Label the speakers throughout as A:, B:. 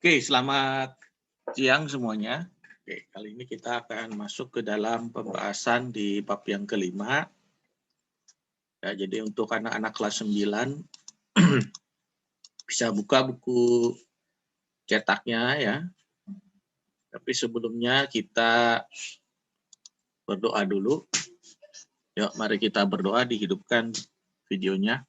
A: Oke, selamat siang semuanya. Oke, kali ini kita akan masuk ke dalam pembahasan di bab yang kelima. Ya, jadi untuk anak-anak kelas 9 bisa buka buku cetaknya ya. Tapi sebelumnya kita berdoa dulu. Yuk, mari kita berdoa, dihidupkan videonya.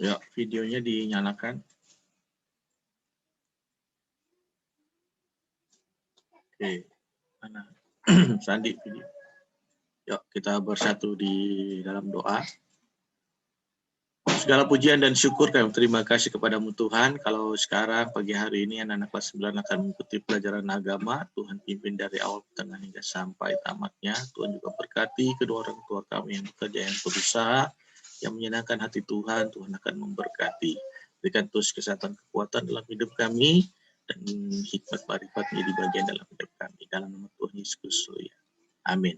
A: Yuk, videonya dinyalakan. Oke, mana? Sandi video. Yuk, kita bersatu di dalam doa. Segala pujian dan syukur kami terima kasih kepadamu Tuhan. Kalau sekarang pagi hari ini anak-anak kelas 9 akan mengikuti pelajaran agama, Tuhan pimpin dari awal tengah hingga sampai tamatnya. Tuhan juga berkati kedua orang tua kami yang bekerja, yang berusaha, yang menyenangkan hati Tuhan. Tuhan akan memberkati. Berikan terus kesehatan, kekuatan dalam hidup kami, dan hikmat marifat menjadi bagian dalam hidup kami. Dalam nama Tuhan Yesus Kristus. Amin.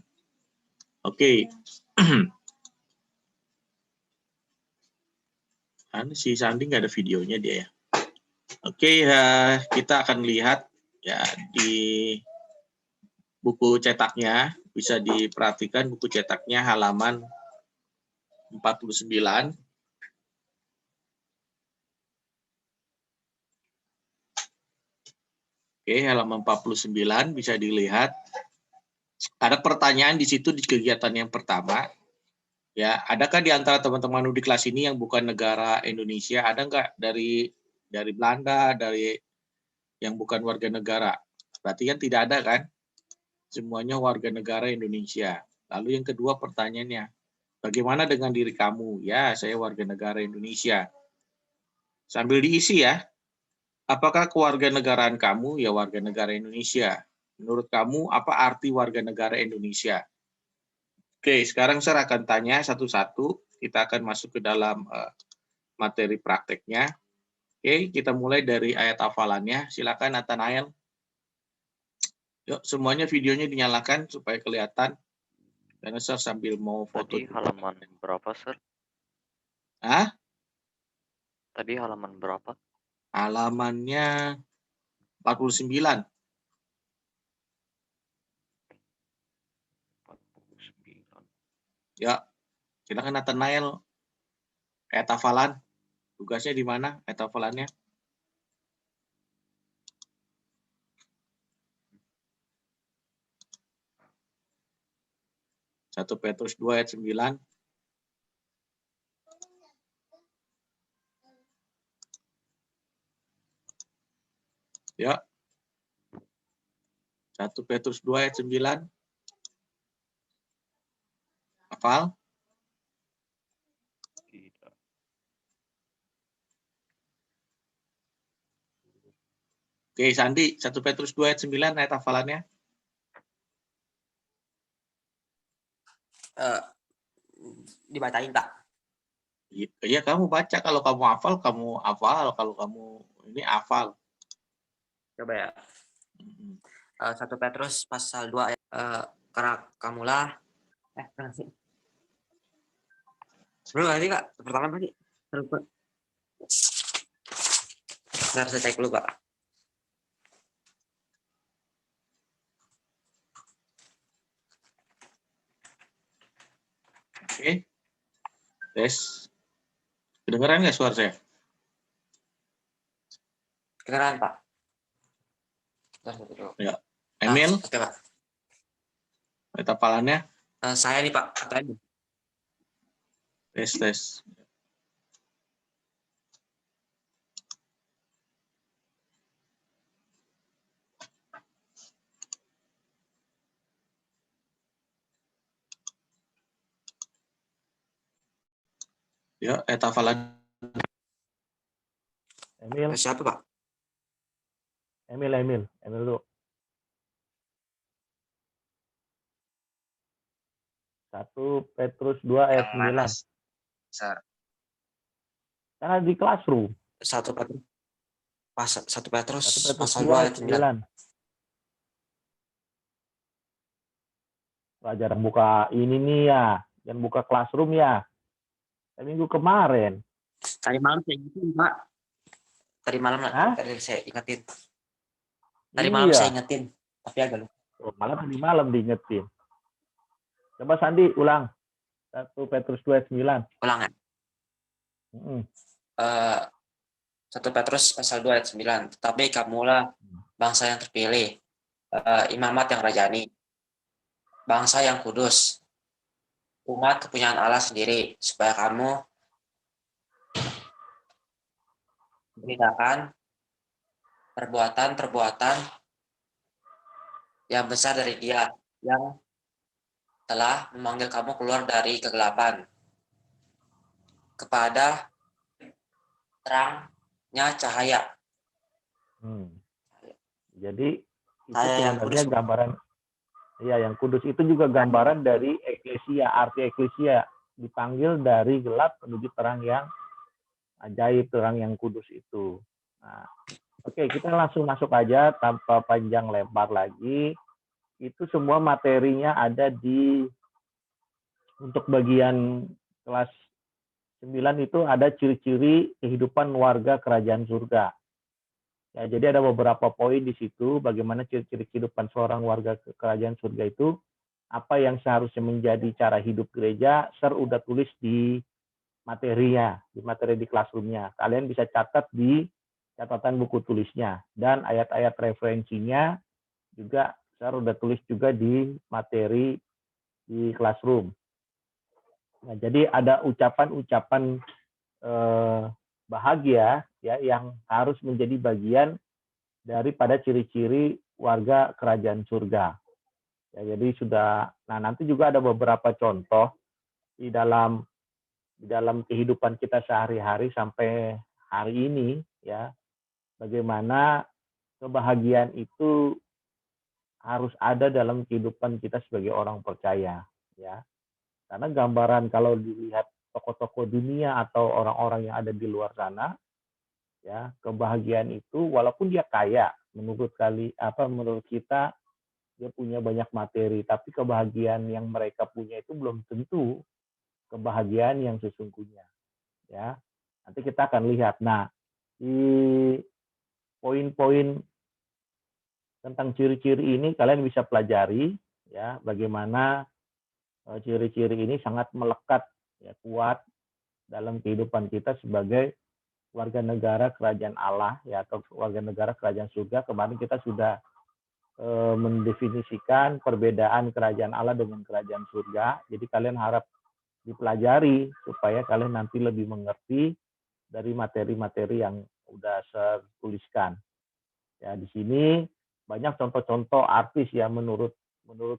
A: Oke. Si Sandi nggak ada videonya dia ya. Oke, kita akan lihat ya di buku cetaknya, bisa diperhatikan buku cetaknya halaman 49. Oke, halaman 49 bisa dilihat. Ada pertanyaan di situ di kegiatan yang pertama. Ya, adakah di antara teman-teman di kelas ini yang bukan negara Indonesia? Ada nggak dari Belanda, dari yang bukan warga negara? Berarti kan tidak ada kan? Semuanya warga negara Indonesia. Lalu yang kedua pertanyaannya, bagaimana dengan diri kamu? Ya, saya warga negara Indonesia. Sambil diisi ya, apakah kewarganegaraan kamu? Ya, warga negara Indonesia. Menurut kamu, apa arti warga negara Indonesia? Oke, sekarang saya akan tanya satu-satu. Kita akan masuk ke dalam materi prakteknya. Oke, kita mulai dari ayat hafalannya. Silakan Nathanael. Yuk, semuanya videonya dinyalakan supaya kelihatan. Karena saya sambil mau foto.
B: Tadi halaman berapa, Sir?
A: Hah?
B: Tadi halaman berapa?
A: Halamannya 49.
B: 49.
A: Ya, silakan Nathanael. Ayat hafalan. Tugasnya di mana ayat hafalannya? Satu Petrus 2 ayat 9. Ya. 1 Petrus 2 ayat 9. Hafal?
B: Tidak.
A: Oke, Sandi. 1 Petrus 2 ayat 9 ayat hafalannya.
C: Dibacain, Pak.
A: Iya, kamu baca. Kalau kamu hafal, Kalau kamu ini hafal.
C: Coba ya. 1 Petrus pasal 2 ayat karena kamulah sebelum nanti Kak, pertama tadi. Bentar, saya cek dulu, Pak.
A: Oke. Tes. Kedengeran nggak suara saya?
C: Kedengeran, Pak. Bentar, dulu.
A: Ya. Emil,
C: Oke, Pak.
A: ayat hafalannya.
C: Saya nih, Pak. Tadi.
A: Tes. Ya, ayat hafalan.
D: Emil,
C: Siapa, Pak?
D: Emil dulu. 1 Petrus 2 ayat 9.
C: Sir.
D: Karena di classroom.
C: 1 Petrus. 1 Petrus
D: 1 Petrus
C: pasal
D: 2
C: 2
D: ayat
C: ayat
D: 9. Wah, jarang buka ini nih ya. Jangan buka classroom ya. Minggu kemarin.
C: Tadi malam saya ingetin, Pak. Tadi malam
D: Hah?
C: tadi saya ingetin. Tadi malam
D: Iya.
C: saya ingetin, tapi agak lupa.
D: Oh, malah tadi malam diingetin. Coba Sandi ulang. 1 Petrus 2 ayat 9.
C: Ulang ya.
D: Mm-mm.
C: 1 Petrus pasal 2 ayat 9. Tetapi kamulah bangsa yang terpilih, imamat yang rajani, bangsa yang kudus, umat kepunyaan Allah sendiri, supaya kamu membedakan perbuatan-perbuatan yang besar dari Dia yang telah memanggil kamu keluar dari kegelapan kepada terangnya cahaya.
D: Jadi itu
C: Saya yang
D: sebenarnya
C: kudus.
D: gambaran, ya yang kudus itu juga gambaran dari eklesia, arti eklesia dipanggil dari gelap menuju terang yang ajaib, terang yang kudus itu. Nah, oke, kita langsung masuk aja tanpa panjang lebar lagi. Itu semua materinya ada di untuk bagian kelas 9 itu ada ciri-ciri kehidupan warga kerajaan surga. Ya, jadi ada beberapa poin di situ bagaimana ciri-ciri kehidupan seorang warga kerajaan surga itu, apa yang seharusnya menjadi cara hidup gereja, udah tulis di materinya, di materi di classroom-nya. Kalian bisa catat di catatan buku tulisnya, dan ayat-ayat referensinya juga udah tulis juga di materi di classroom. Nah, jadi ada ucapan-ucapan bahagia ya yang harus menjadi bagian daripada ciri-ciri warga kerajaan surga. Ya, jadi nah nanti juga ada beberapa contoh di dalam kehidupan kita sehari-hari sampai hari ini ya, bagaimana kebahagiaan itu harus ada dalam kehidupan kita sebagai orang percaya ya. Karena gambaran kalau dilihat tokoh-tokoh dunia atau orang-orang yang ada di luar sana ya, kebahagiaan itu walaupun dia kaya menurut kita dia punya banyak materi, tapi kebahagiaan yang mereka punya itu belum tentu kebahagiaan yang sesungguhnya ya. Nanti kita akan lihat. Nah, di poin-poin tentang ciri-ciri ini kalian bisa pelajari ya, bagaimana ciri-ciri ini sangat melekat ya, kuat dalam kehidupan kita sebagai warga negara kerajaan Allah ya, atau warga negara kerajaan surga. Kemarin kita sudah mendefinisikan perbedaan kerajaan Allah dengan kerajaan surga. Jadi kalian harap dipelajari supaya kalian nanti lebih mengerti dari materi-materi yang udah saya tuliskan. Ya, di sini banyak contoh-contoh artis ya, menurut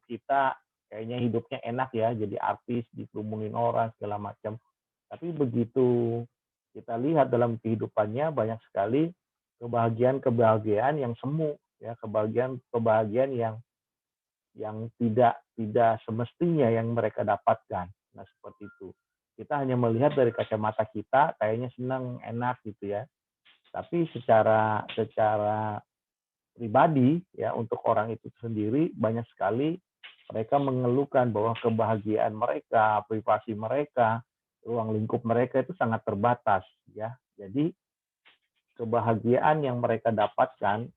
D: kita kayaknya hidupnya enak ya, jadi artis, dikerumunin orang segala macam. Tapi begitu kita lihat dalam kehidupannya banyak sekali kebahagiaan yang semu ya, kebahagiaan yang tidak semestinya yang mereka dapatkan. Nah, seperti itu. Kita hanya melihat dari kacamata kita kayaknya senang, enak gitu ya. Tapi secara pribadi ya, untuk orang itu sendiri banyak sekali mereka mengeluhkan bahwa kebahagiaan mereka, privasi mereka, ruang lingkup mereka itu sangat terbatas ya. Jadi kebahagiaan yang mereka dapatkan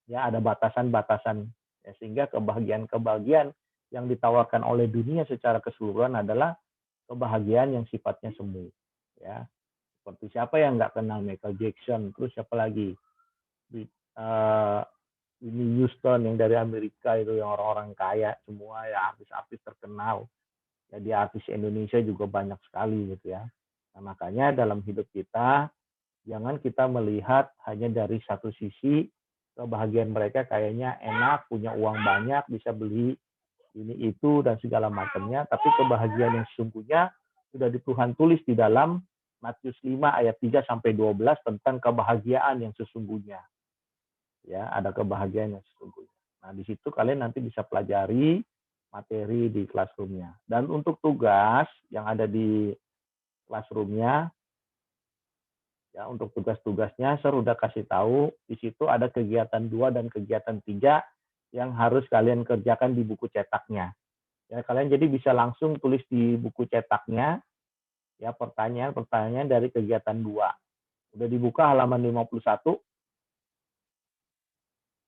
D: ya ada batasan-batasan ya, sehingga kebahagiaan yang ditawarkan oleh dunia secara keseluruhan adalah kebahagiaan yang sifatnya semu ya. Seperti siapa yang nggak kenal Michael Jackson, terus siapa lagi ini Houston yang dari Amerika itu, yang orang-orang kaya semua ya, artis-artis terkenal. Jadi artis Indonesia juga banyak sekali gitu ya. Nah, makanya dalam hidup kita jangan kita melihat hanya dari satu sisi, kebahagiaan mereka kayaknya enak, punya uang banyak, bisa beli ini itu dan segala macamnya, tapi kebahagiaan yang sesungguhnya sudah di Tuhan tulis di dalam Matius 5 ayat 3 sampai 12 tentang kebahagiaan yang sesungguhnya. Ya, ada kebahagiaan yang sesungguhnya. Nah, di situ kalian nanti bisa pelajari materi di classroom-nya. Dan untuk tugas yang ada di classroom-nya, ya, untuk tugas-tugasnya saya udah kasih tahu, di situ ada kegiatan 2 dan kegiatan 3 yang harus kalian kerjakan di buku cetaknya. Ya, kalian jadi bisa langsung tulis di buku cetaknya Ya, pertanyaan dari kegiatan 2. Udah dibuka halaman 51?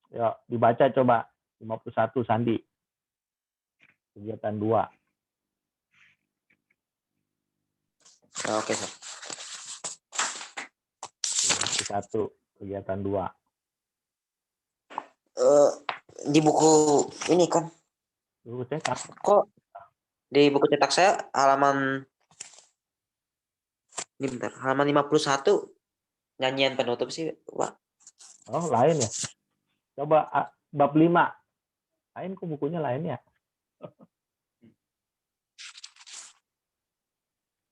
D: Ya, dibaca coba 51 Sandi. Kegiatan 2.
C: Oke, Sir.
D: 51 kegiatan 2.
C: Di buku ini kan,
D: Dulu cetak.
C: kok di buku cetak saya halaman ini bentar, halaman 51 nyanyian penutup sih, Pak.
D: Oh, lain ya. Coba bab 5. Lain kok bukunya lain ya?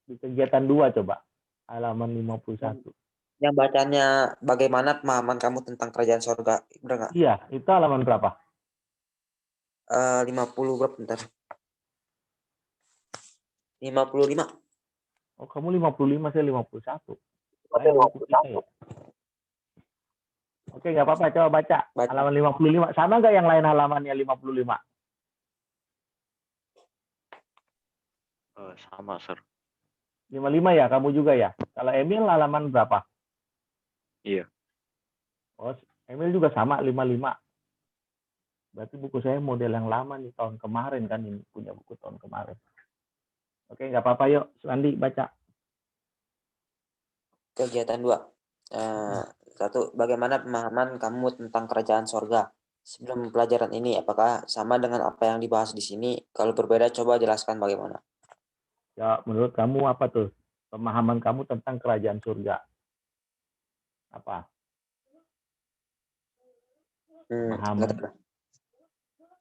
D: Di kegiatan 2 coba. Halaman 51.
C: Yang bacanya bagaimana pemahaman kamu tentang kerajaan surga, bener nggak?
D: Iya, itu halaman berapa?
C: 50 berapa bentar? 55.
D: Oh, kamu 55, saya 51. Lain buku kita ya. Oke, nggak apa-apa. Coba baca.
C: Baca.
D: Halaman 55. Sama nggak yang lain halamannya 55?
B: Sama, Sir.
D: 55 ya, kamu juga ya? Kalau Emil halaman berapa?
B: Iya.
D: Oh, Emil juga sama, 55. Berarti buku saya model yang lama nih, tahun kemarin kan, ini punya buku tahun kemarin. Oke, nggak apa-apa, yuk. Sandi, baca.
C: Kegiatan 2. 1. Bagaimana pemahaman kamu tentang kerajaan surga? Sebelum pelajaran ini, apakah sama dengan apa yang dibahas di sini? Kalau berbeda, coba jelaskan bagaimana.
D: Ya, menurut kamu apa tuh? Pemahaman kamu tentang kerajaan surga? Apa? Pemahaman.
C: Nggak tahu.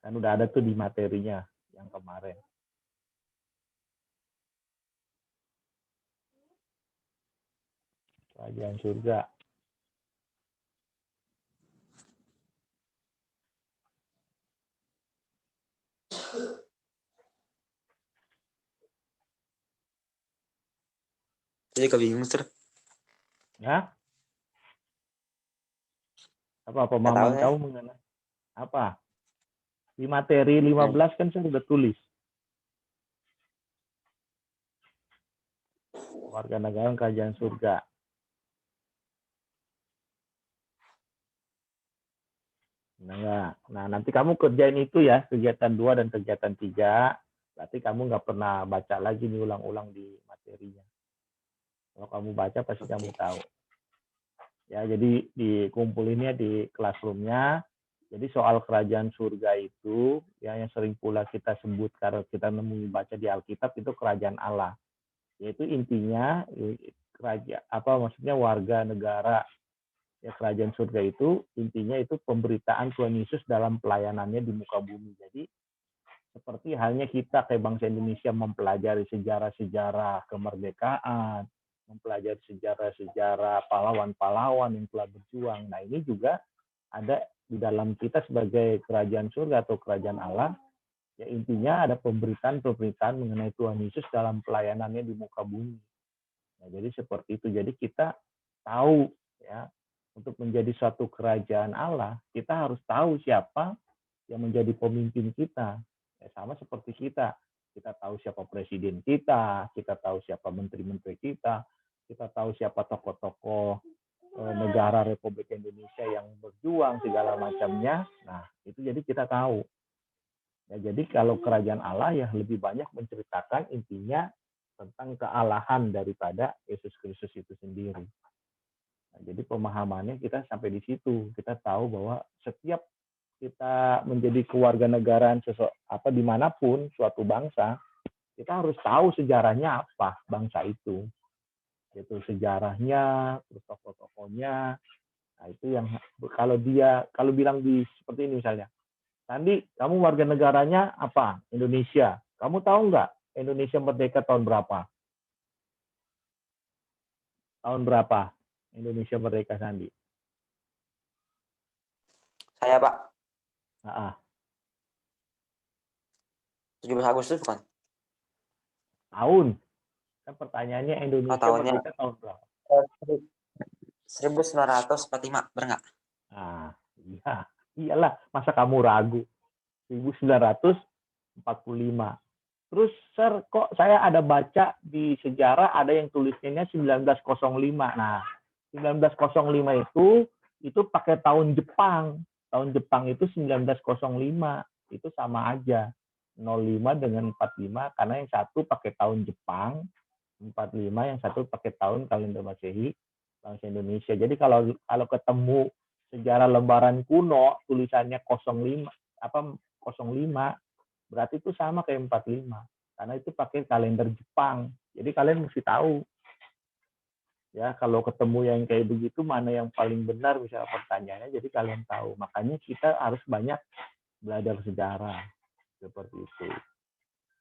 D: Kan udah ada tuh di materinya yang kemarin. Kerajaan surga.
C: Jadi kebingung, Sir.
D: Ya? Apa pemahaman
C: tahu,
D: kamu mengenai apa? Di materi 15 kan saya sudah tulis. Warga negara kerajaan surga. Nah, nanti kamu kerjain itu ya, kegiatan 2 dan kegiatan 3. Berarti kamu nggak pernah baca lagi nih ulang-ulang di materinya. Kalau kamu baca pasti kamu tahu. Ya, jadi dikumpulinnya di classroom-nya. Jadi soal kerajaan surga itu ya yang sering pula kita sebut karena kita nemu baca di Alkitab itu kerajaan Allah. Yaitu intinya kerajaan apa maksudnya warga negara ya kerajaan surga itu intinya itu pemberitaan Tuhan Yesus dalam pelayanannya di muka bumi. Jadi seperti halnya kita kayak bangsa Indonesia mempelajari sejarah-sejarah kemerdekaan, mempelajari sejarah-sejarah pahlawan-pahlawan yang telah berjuang. Nah, ini juga ada di dalam kita sebagai kerajaan surga atau kerajaan Allah. Ya intinya ada pemberitaan-pemberitaan mengenai Tuhan Yesus dalam pelayanannya di muka bumi. Nah, jadi seperti itu. Jadi kita tahu ya untuk menjadi suatu kerajaan Allah, kita harus tahu siapa yang menjadi pemimpin kita. Ya, sama seperti kita tahu siapa presiden kita tahu siapa menteri-menteri kita tahu siapa tokoh-tokoh negara Republik Indonesia yang berjuang segala macamnya. Nah, itu jadi kita tahu. Ya, jadi kalau kerajaan Allah ya lebih banyak menceritakan intinya tentang kealahan daripada Yesus Kristus itu sendiri. Nah, jadi pemahamannya kita sampai di situ. Kita tahu bahwa setiap kita menjadi kewarganegaraan dimanapun suatu bangsa, kita harus tahu sejarahnya apa bangsa itu. Itu sejarahnya, terus tokoh-tokohnya. Nah, itu yang kalau bilang di seperti ini misalnya, Sandi, kamu warga negaranya apa? Indonesia. Kamu tahu nggak Indonesia merdeka tahun berapa? Tahun berapa Indonesia merdeka, Sandi?
C: Saya, Pak. 17 Agustus bukan?
D: Tahun. Kan pertanyaannya Indonesia
C: tahunnya.
D: merdeka tahun berapa?
C: 1945, benar nggak?
D: Nah, iya. Iyalah, masa kamu ragu? 1945. Terus, Sir, kok saya ada baca di sejarah ada yang tulisnya 1905. Nah, 1905 itu pakai tahun Jepang. Tahun Jepang itu 1905. Itu sama aja. 05 dengan 45 karena yang satu pakai tahun Jepang, 45, yang satu pakai tahun kalender Masehi, bangsa Indonesia. Jadi kalau ketemu sejarah lembaran kuno tulisannya 05 05, berarti itu sama kayak 45 karena itu pakai kalender Jepang. Jadi kalian mesti tahu ya, kalau ketemu yang kayak begitu mana yang paling benar misalnya pertanyaannya, jadi kalian tahu. Makanya kita harus banyak belajar sejarah seperti itu.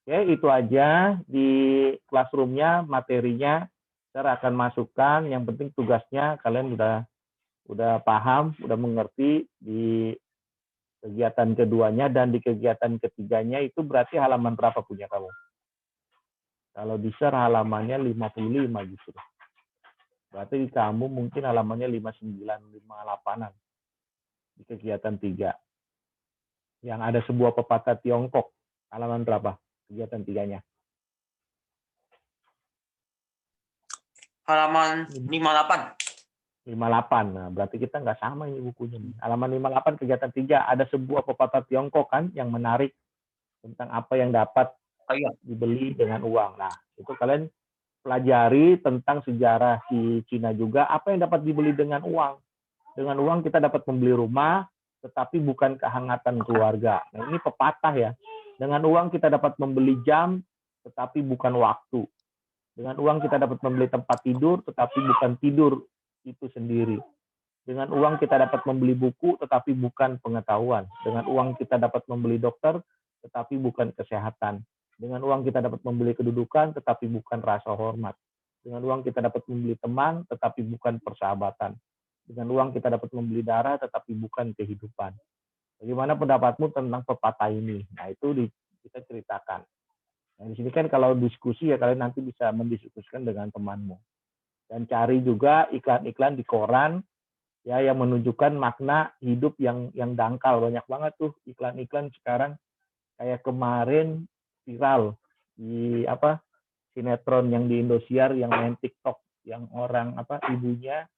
D: Oke, itu aja di classroom-nya, materinya saya akan masukkan. Yang penting tugasnya kalian udah paham, udah mengerti di kegiatan keduanya, dan di kegiatan ketiganya itu berarti halaman berapa punya kamu? Kalau di share halamannya 55 justru. Berarti kamu mungkin halamannya 59, 58-an di kegiatan 3. Yang ada sebuah pepatah Tiongkok, halaman berapa? Kegiatan 3-nya.
C: Halaman 58.
D: 58. Nah, berarti kita nggak sama ini bukunya. Halaman 58 kegiatan 3 ada sebuah pepatah Tiongkok kan yang menarik tentang apa yang dapat dibeli dengan uang. Nah, itu kalian pelajari tentang sejarah si Cina juga, apa yang dapat dibeli dengan uang. Dengan uang kita dapat membeli rumah, tetapi bukan kehangatan keluarga. Nah, ini pepatah ya. Dengan uang kita dapat membeli jam, tetapi bukan waktu. Dengan uang kita dapat membeli tempat tidur, tetapi bukan tidur itu sendiri. Dengan uang kita dapat membeli buku, tetapi bukan pengetahuan. Dengan uang kita dapat membeli dokter, tetapi bukan kesehatan. Dengan uang kita dapat membeli kedudukan, tetapi bukan rasa hormat. Dengan uang kita dapat membeli teman, tetapi bukan persahabatan. Dengan uang kita dapat membeli darah, tetapi bukan kehidupan. Bagaimana pendapatmu tentang pepatah ini? Nah, itu kita ceritakan. Nah, di sini kan kalau diskusi ya kalian nanti bisa mendiskusikan dengan temanmu. Dan cari juga iklan-iklan di koran ya yang menunjukkan makna hidup yang dangkal. Banyak banget tuh iklan-iklan sekarang, kayak kemarin viral di sinetron yang di Indosiar yang main TikTok, yang orang ibunya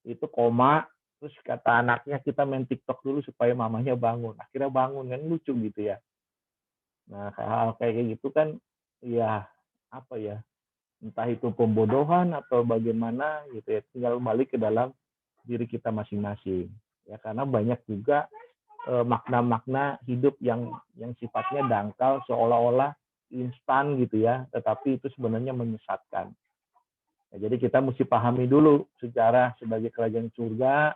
D: itu koma, terus kata anaknya kita main TikTok dulu supaya mamanya bangun. Akhirnya bangun, kan lucu gitu ya. Nah, hal kayak gitu kan ya entah itu pembodohan atau bagaimana gitu ya, tinggal balik ke dalam diri kita masing-masing ya, karena banyak juga makna-makna hidup yang sifatnya dangkal, seolah-olah instan gitu ya, tetapi itu sebenarnya menyesatkan. Ya, jadi kita mesti pahami dulu sejarah sebagai kerajaan surga,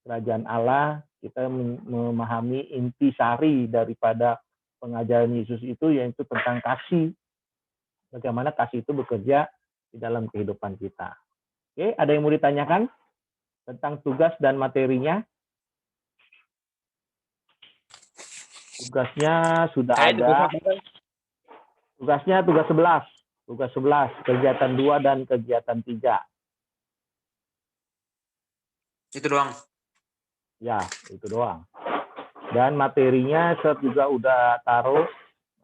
D: kerajaan Allah. Kita memahami inti sari daripada pengajaran Yesus itu, yaitu tentang kasih. Bagaimana kasih itu bekerja di dalam kehidupan kita. Oke, ada yang mau ditanyakan tentang tugas dan materinya? Tugasnya sudah ada. Tugasnya tugas 11. Tugas 11, kegiatan 2 dan kegiatan 3.
C: Itu doang.
D: Ya, itu doang. Dan materinya saya juga udah taruh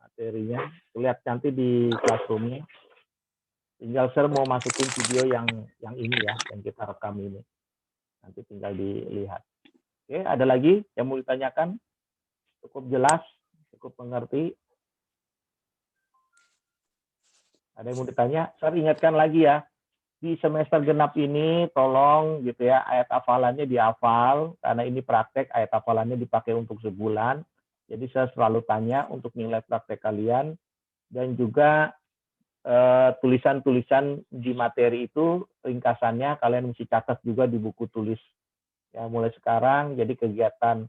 D: materinya. Lihat nanti di classroom-nya. Tinggal saya mau masukin video yang ini ya, yang kita rekam ini. Nanti tinggal dilihat. Oke, ada lagi yang mau ditanyakan? Cukup jelas, cukup mengerti. Ada yang mau ditanya? Saya ingatkan lagi ya, di semester genap ini tolong gitu ya, ayat hafalannya dihafal, karena ini praktek, ayat hafalannya dipakai untuk sebulan. Jadi saya selalu tanya untuk nilai praktek kalian, dan juga tulisan-tulisan di materi itu ringkasannya kalian mesti catat juga di buku tulis ya, mulai sekarang. Jadi kegiatan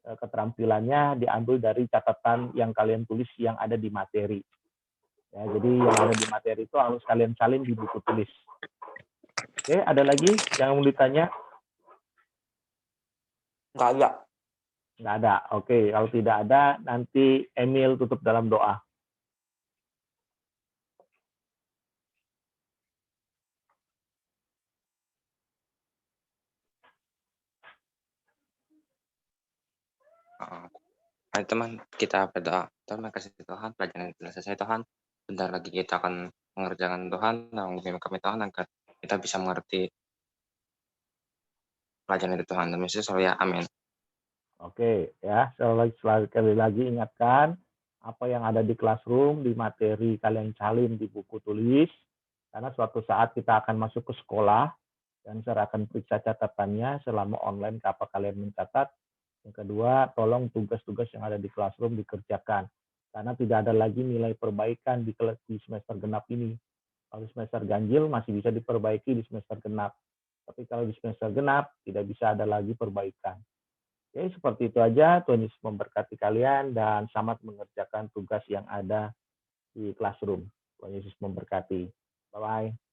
D: keterampilannya diambil dari catatan yang kalian tulis yang ada di materi ya, jadi yang ada di materi itu harus kalian salin di buku tulis. Oke, ada lagi yang mau ditanya?
C: Nggak ada.
D: Nggak ada. Oke, kalau tidak ada nanti Emil tutup dalam doa.
E: Mari teman, kita berdoa. Tuhan, makasih Tuhan, pelajaran yang telah selesai Tuhan. Bentar lagi kita akan mengerjakan Tuhan, dan membimbing kami Tuhan, agar kita bisa mengerti pelajaran itu Tuhan. Demi Yesus, ya, amin.
D: Oke, ya, sekali lagi ingatkan apa yang ada di classroom, di materi kalian salin di buku tulis, karena suatu saat kita akan masuk ke sekolah, dan saya akan periksa catatannya selama online apa kalian mencatat. Yang kedua, tolong tugas-tugas yang ada di classroom dikerjakan, karena tidak ada lagi nilai perbaikan di semester genap ini. Kalau semester ganjil masih bisa diperbaiki di semester genap, tapi kalau di semester genap tidak bisa ada lagi perbaikan. Oke, seperti itu aja. Tuhan Yesus memberkati kalian dan selamat mengerjakan tugas yang ada di classroom. Tuhan Yesus memberkati. Bye-bye.